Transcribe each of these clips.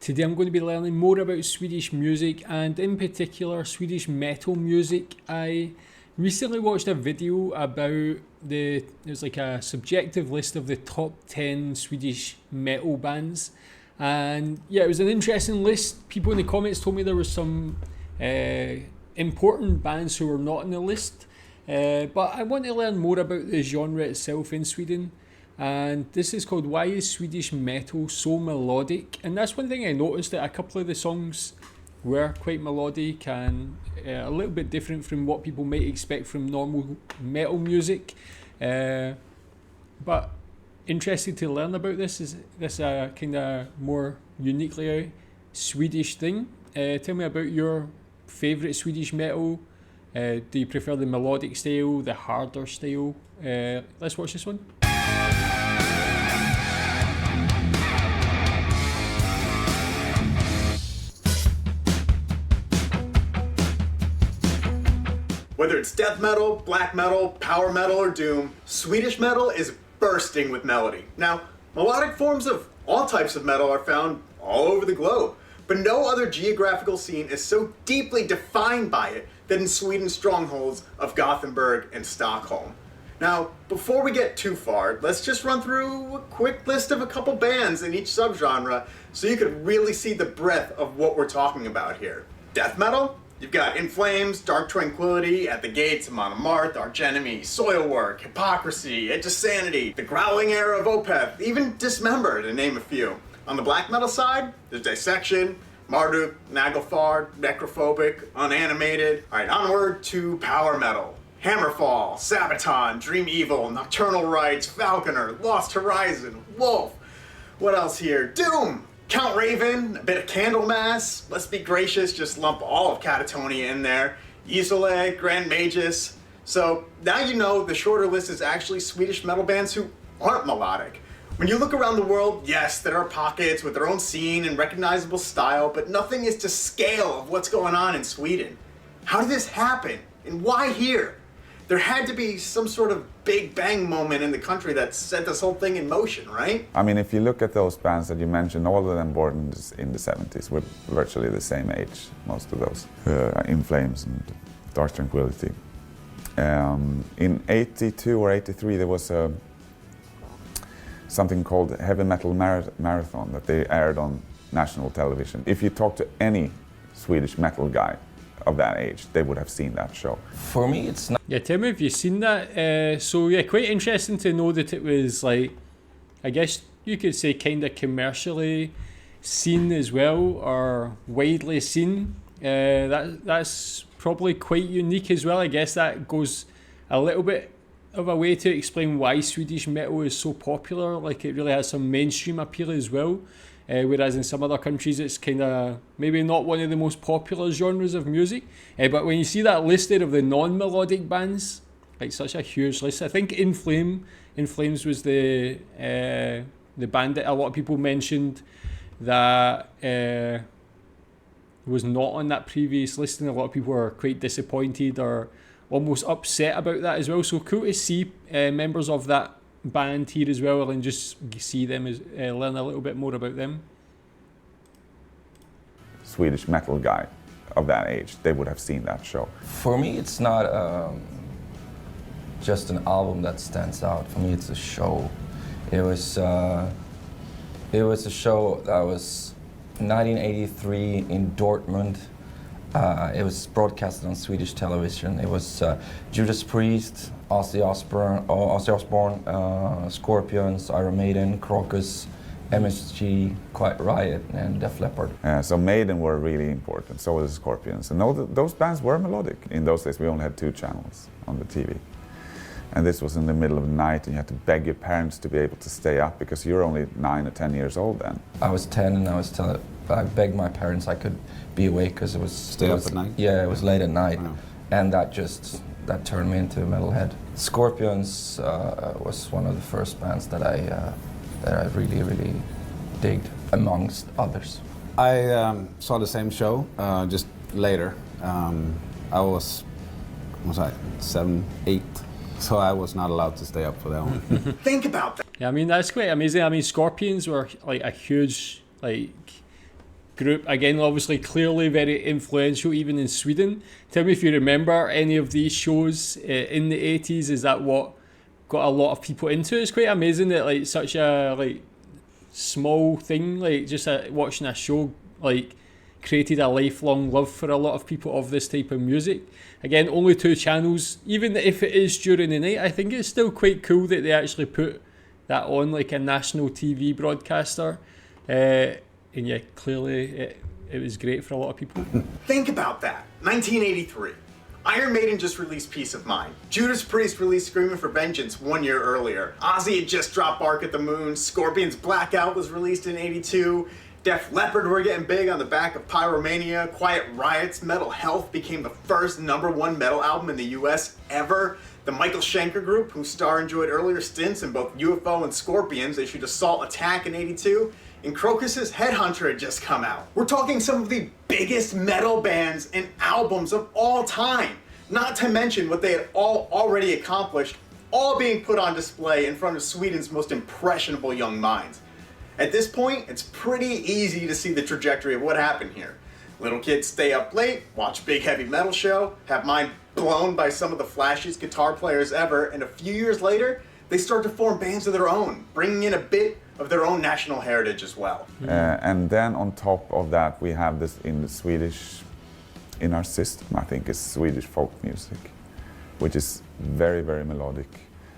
Today I'm going to be learning more about Swedish music and in particular Swedish metal music. I recently watched a video about it was like a subjective list of the top 10 Swedish metal bands, and yeah, it was an interesting list. People in the comments told me there was some important bands who were not on the list, but I want to learn more about the genre itself in Sweden. And this is called Why is Swedish Metal So Melodic? And that's one thing I noticed, that a couple of the songs were quite melodic and a little bit different from what people might expect from normal metal music. But interested to learn about this. Is this a kind of more uniquely Swedish thing? Tell me about your favourite Swedish metal. Do you prefer the melodic style, the harder style? Let's watch this one. Whether it's death metal, black metal, power metal, or doom, Swedish metal is bursting with melody. Now, melodic forms of all types of metal are found all over the globe, but no other geographical scene is so deeply defined by it than in Sweden's strongholds of Gothenburg and Stockholm. Now, before we get too far, let's just run through a quick list of a couple bands in each subgenre so you can really see the breadth of what we're talking about here. Death metal? You've got In Flames, Dark Tranquillity, At the Gates, Amon Amarth, Arch Enemy, Soilwork, Hypocrisy, Edge of Sanity, The Growling Era of Opeth, even Dismember, to name a few. On the black metal side, there's Dissection, Marduk, Nagelfar, Necrophobic, Unanimated. Alright, onward to power metal. Hammerfall, Sabaton, Dream Evil, Nocturnal Rites, Falconer, Lost Horizon, Wolf. What else here? Doom! Count Raven, a bit of Candlemass, Let's Be Gracious, just lump all of Catatonia in there, Isole, Grand Magus. So now you know the shorter list is actually Swedish metal bands who aren't melodic. When you look around the world, yes, there are pockets with their own scene and recognizable style, but nothing is to scale of what's going on in Sweden. How did this happen? And why here? There had to be some sort of big bang moment in the country that set this whole thing in motion, right? I mean, if you look at those bands that you mentioned, all of them born in the 70s, with virtually the same age, most of those. In Flames and Dark Tranquillity. In 82 or 83, there was something called Heavy Metal Marathon that they aired on national television. If you talk to any Swedish metal guy of that age, they would have seen that show. For me, it's not. Yeah, tell me if you've seen that. So yeah, quite interesting to know that it was like, I guess you could say kind of commercially seen as well, or widely seen. That's probably quite unique as well. I guess that goes a little bit of a way to explain why Swedish metal is so popular. Like, it really has some mainstream appeal as well. Whereas in some other countries it's kind of maybe not one of the most popular genres of music. But when you see that listed of the non-melodic bands, like such a huge list, I think In Flames was the band that a lot of people mentioned that was not on that previous list, and a lot of people were quite disappointed or almost upset about that as well. So cool to see members of that band here as well, and just see them as learn a little bit more about them. Swedish metal guy of that age, they would have seen that show. For me, it's not just an album that stands out. For me, it's a show. It was a show that was 1983 in Dortmund. It was broadcasted on Swedish television. It was Judas Priest, Ozzy Osbourne, Scorpions, Iron Maiden, Crocus, MSG, Quiet Riot, and Def Leppard. So Maiden were really important, so was Scorpions. And those bands were melodic. In those days we only had 2 channels on the TV. And this was in the middle of the night, and you had to beg your parents to be able to stay up, because you were only 9 or 10 years old then. I was 10 and I begged my parents I could be awake because it was... Stay up at night? Yeah, it was late at night. Wow. And that turned me into a metalhead. Scorpions was one of the first bands that I really, really digged, amongst others. I saw the same show, just later. I was 7, 8, so I was not allowed to stay up for that one. Think about that. Yeah, I mean, that's quite amazing. I mean, Scorpions were like a huge, like, group. Again, obviously, clearly very influential even in Sweden. Tell me if you remember any of these shows in the 80s. Is that what got a lot of people into it? It's quite amazing that like such a like small thing, like just watching a show, like created a lifelong love for a lot of people of this type of music. Again, only 2 channels. Even if it is during the night, I think it's still quite cool that they actually put that on like a national TV broadcaster. And yeah, clearly it was great for a lot of people. Think about that. 1983. Iron Maiden just released Peace of Mind. Judas Priest released Screaming for Vengeance 1 year earlier. Ozzy had just dropped Bark at the Moon. Scorpions' Blackout was released in 82. Def Leppard were getting big on the back of Pyromania. Quiet Riot's Metal Health became the first #1 metal album in the US ever. The Michael Schenker Group, whose star enjoyed earlier stints in both UFO and Scorpions, issued Assault Attack in 82. And Crocus's Headhunter had just come out. We're talking some of the biggest metal bands and albums of all time. Not to mention what they had all already accomplished, all being put on display in front of Sweden's most impressionable young minds. At this point, it's pretty easy to see the trajectory of what happened here. Little kids stay up late, watch big heavy metal show, have mind blown by some of the flashiest guitar players ever, and a few years later, they start to form bands of their own, bringing in a bit of their own national heritage as well. And then on top of that, we have this in the Swedish, in our system, I think, is Swedish folk music, which is very, very melodic.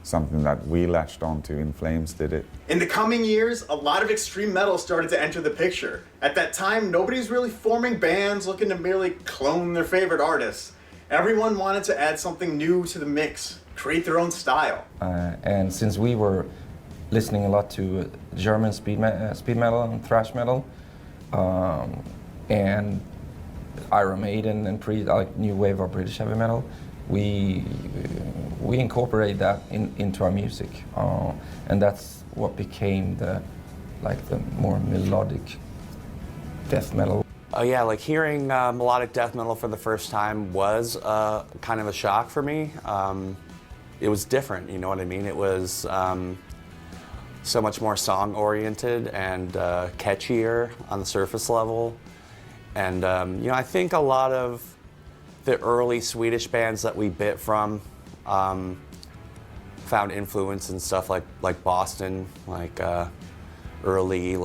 Something that we latched onto. In Flames did it. In the coming years, a lot of extreme metal started to enter the picture. At that time, nobody's really forming bands looking to merely clone their favorite artists. Everyone wanted to add something new to the mix, create their own style. And since we were listening a lot to German speed metal and thrash metal, and Iron Maiden and like new wave of British heavy metal, we incorporate that into our music, and that's what became the more melodic death metal. Yeah, like hearing melodic death metal for the first time was kind of a shock for me. It was different, you know what I mean? It was so much more song-oriented and catchier on the surface level. And you know, I think a lot of the early Swedish bands that we bit from found influence in stuff like Boston, like early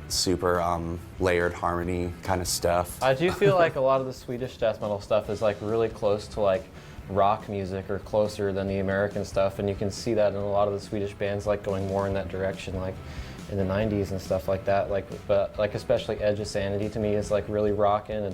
super layered harmony kind of stuff. I do feel like a lot of the Swedish death metal stuff is like really close to like rock music or closer than the American stuff, and you can see that in a lot of the Swedish bands like going more in that direction, like in the 90s and stuff like that. But especially Edge of Sanity to me is like really rocking,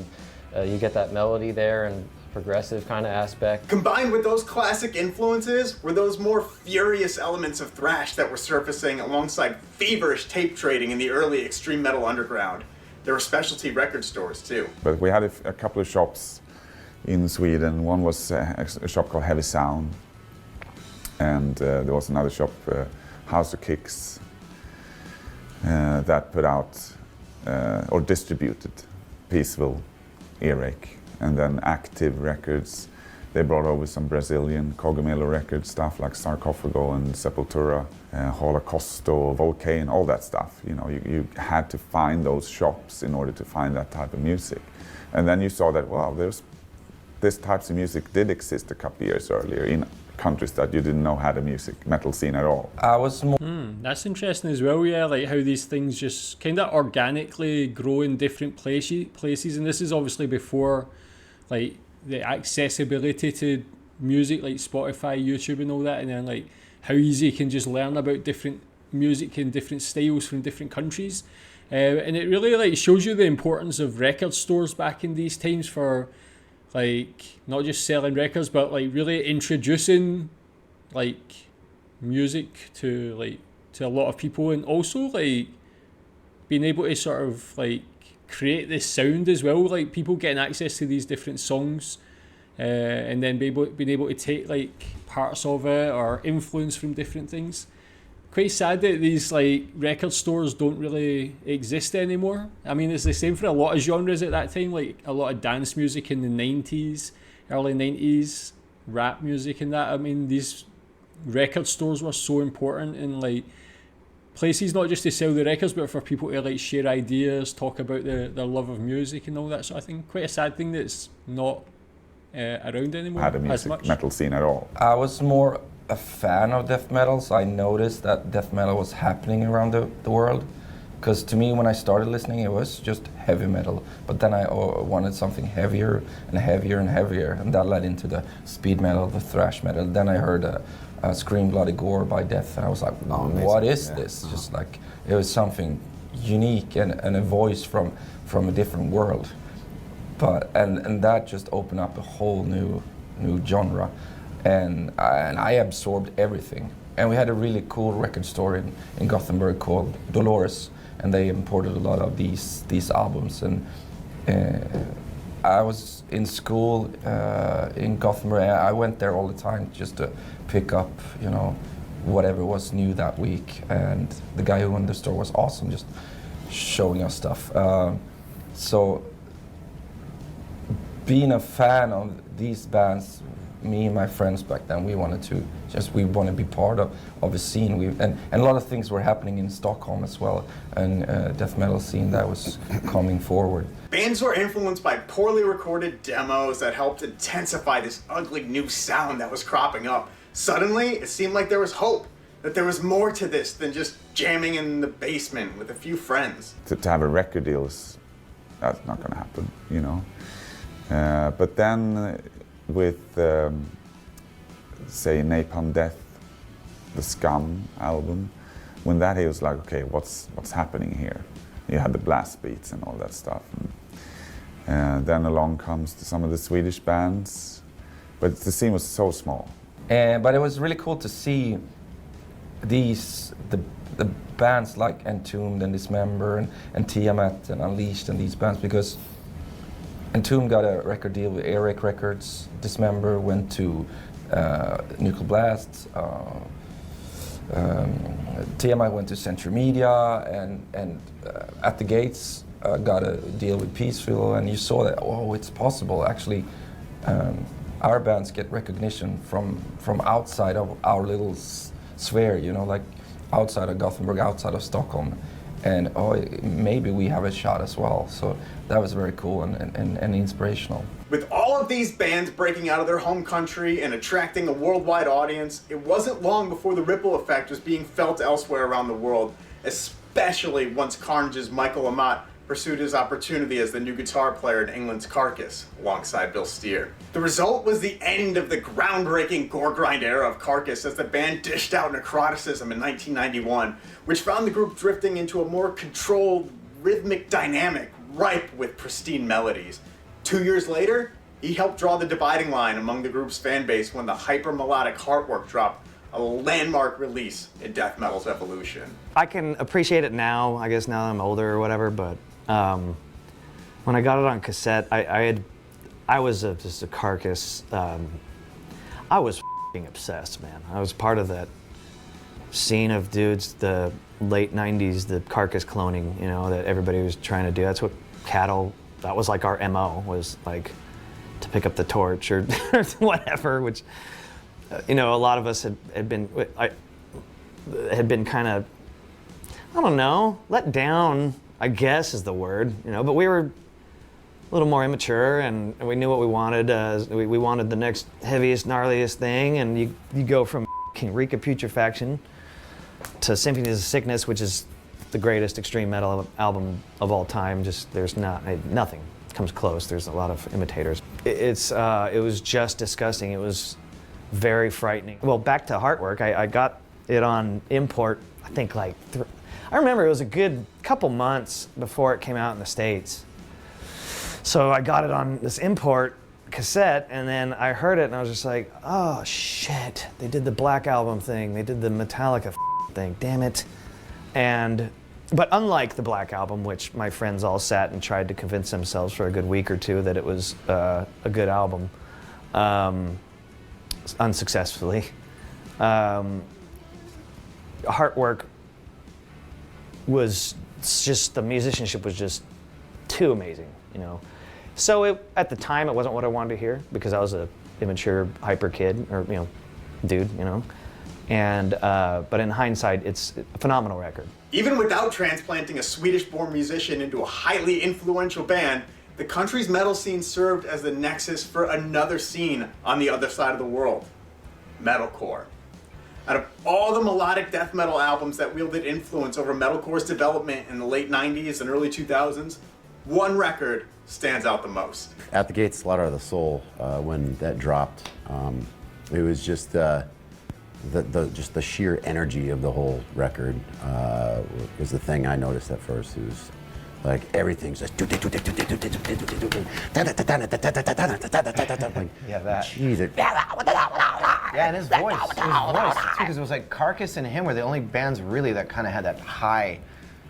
and you get that melody there and progressive kind of aspect. Combined with those classic influences were those more furious elements of thrash that were surfacing alongside feverish tape trading in the early extreme metal underground. There were specialty record stores too. But we had a couple of shops in Sweden. One was a shop called Heavy Sound, and there was another shop, House of Kicks, that put out or distributed Peaceville, Earache, and then Active Records. They brought over some Brazilian Cogumelo record stuff like Sarcophago and Sepultura, Holocausto, Volcane, all that stuff. You know, you had to find those shops in order to find that type of music. And then you saw that, wow, this types of music did exist a couple of years earlier in countries that you didn't know had a metal scene at all. That's interesting as well, yeah, like how these things just kind of organically grow in different places, and this is obviously before like the accessibility to music like Spotify, YouTube and all that, and then like how easy you can just learn about different music and different styles from different countries. And it really like shows you the importance of record stores back in these times for like not just selling records but like really introducing like music to a lot of people, and also like being able to sort of like create this sound as well, like people getting access to these different songs, and then being able to take like parts of it or influence from different things. Quite sad that these like record stores don't really exist anymore. I mean, it's the same for a lot of genres at that time, like a lot of dance music in the 90s, early 90s, rap music and that. I mean, these record stores were so important in like places, not just to sell the records, but for people to like share ideas, talk about their love of music and all that sort of thing. Quite a sad thing that it's not around anymore Had a as music much. metal scene at all. I was more a fan of death metal, so I noticed that death metal was happening around the world. Because to me, when I started listening, it was just heavy metal. But then I wanted something heavier and heavier and heavier, and that led into the speed metal, the thrash metal. Then I heard Scream Bloody Gore by Death, and I was like, what is this? Just like, it was something unique and a voice from a different world. But and that just opened up a whole new genre, and I absorbed everything. And we had a really cool record store in Gothenburg called Dolores, and they imported a lot of these albums. And I was in school in Gothenburg. I went there all the time just to pick up, you know, whatever was new that week. And the guy who owned the store was awesome, just showing us stuff. So being a fan of these bands, me and my friends back then, we want to be part of a scene. And a lot of things were happening in Stockholm as well, and death metal scene that was coming forward. Bands were influenced by poorly recorded demos that helped intensify this ugly new sound that was cropping up. Suddenly, it seemed like there was hope, that there was more to this than just jamming in the basement with a few friends. To have a record deal that's not going to happen, you know. But then with, say, Napalm Death, the Scum album, when that hit, was like, okay, what's happening here? You had the blast beats and all that stuff. And then along comes some of the Swedish bands, but the scene was so small. But it was really cool to see the bands like Entombed and Dismember and Tiamat and Unleashed and these bands, because Entombed got a record deal with Eric Records. Dismember went to Nuclear Blast. Tiamat went to Century Media, and At the Gates got a deal with Peaceful, and you saw that, oh, it's possible. Actually, our bands get recognition from outside of our little sphere, you know, like outside of Gothenburg, outside of Stockholm. And maybe we have a shot as well. So that was very cool and inspirational. With all of these bands breaking out of their home country and attracting a worldwide audience, it wasn't long before the ripple effect was being felt elsewhere around the world, especially once Carnage's Michael Amott pursued his opportunity as the new guitar player in England's Carcass, alongside Bill Steer. The result was the end of the groundbreaking gore grind era of Carcass, as the band dished out necroticism in 1991, which found the group drifting into a more controlled, rhythmic dynamic, ripe with pristine melodies. 2 years later, he helped draw the dividing line among the group's fan base when the hyper-melodic Heartwork dropped, a landmark release in death metal's evolution. I can appreciate it now, I guess now that I'm older or whatever, but when I got it on cassette, I was just a Carcass. I was f***ing obsessed, man. I was part of that scene of dudes, the late 90s, the Carcass cloning, you know, that everybody was trying to do. That's what Cattle, that was like our MO, was like to pick up the torch or whatever, which, you know, a lot of us had been kind of, I don't know, let down, I guess is the word, you know, but we were a little more immature, and we knew what we wanted. We wanted the next heaviest, gnarliest thing, and you go from Reek of Putrefaction to Symphonies of Sickness, which is the greatest extreme metal album of all time. Just nothing comes close. There's a lot of imitators. It was just disgusting. It was very frightening. Well, back to Heartwork, I got it on import, I think like, I remember it was a good couple months before it came out in the States. So I got it on this import cassette, and then I heard it and I was just like, oh shit, they did the Black Album thing, they did the Metallica thing, damn it. But unlike the Black Album, which my friends all sat and tried to convince themselves for a good week or two that it was a good album, unsuccessfully, Heartwork was just, the musicianship was just too amazing, you know. So at the time, it wasn't what I wanted to hear, because I was a immature, hyper kid, or, you know, dude, you know. And but in hindsight, it's a phenomenal record. Even without transplanting a Swedish-born musician into a highly influential band, the country's metal scene served as the nexus for another scene on the other side of the world, metalcore. Out of all the melodic death metal albums that wielded influence over metalcore's development in the late 90s and early 2000s, one record stands out the most. At the Gates, Slaughter of the Soul, when that dropped, it was just just the sheer energy of the whole record was the thing I noticed at first. It was like everything's just like, Yeah, that. Jesus. Yeah, and his voice, too, because it was like Carcass and him were the only bands really that kind of had that high,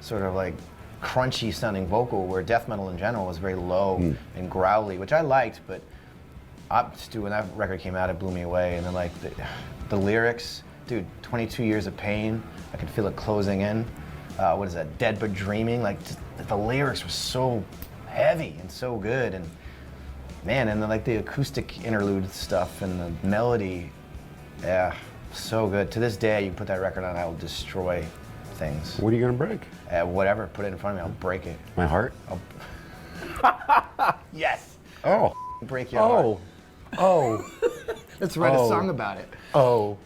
sort of like crunchy sounding vocal, where death metal in general was very low and growly, which I liked, but Stu, when that record came out, it blew me away. And then like the lyrics, dude, 22 years of pain, I could feel it closing in. What is that, Dead But Dreaming? Like, just, the lyrics were so heavy and so good, and man, and then like the acoustic interlude stuff and the melody, yeah, so good. To this day, you put that record on, I will destroy things. What are you gonna break? Whatever, put it in front of me, I'll break it. My heart? Yes! Oh. Break your heart. Oh. Let's write a song about it. Oh.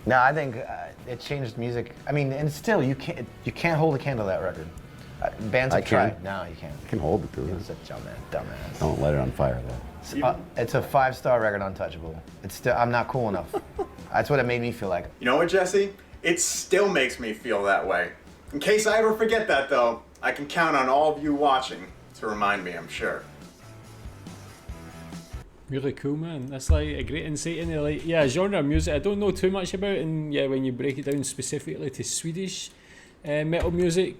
No, I think it changed music. I mean, and still, you can't hold a candle to that record. Bands have tried. No, you can't. I can hold it to You're it. such a dumbass. Don't light it on fire, though. It's a 5-star record, untouchable. It's still, I'm not cool enough. That's what it made me feel like. You know what, Jesse? It still makes me feel that way. In case I ever forget that, though, I can count on all of you watching to remind me, I'm sure. Really cool, man. That's like a great insight into like genre of music I don't know too much about, and yeah, when you break it down specifically to Swedish metal music,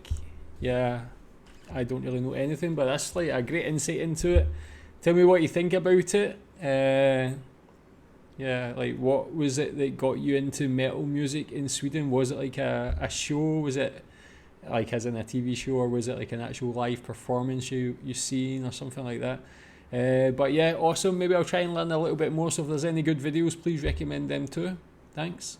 yeah, I don't really know anything, but that's like a great insight into it. Tell me what you think about it. Yeah, like what was it that got you into metal music in Sweden? Was it like a show? Was it like as in a TV show, or was it like an actual live performance you seen or something like that? But yeah, awesome. Maybe I'll try and learn a little bit more. So if there's any good videos, please recommend them too. Thanks.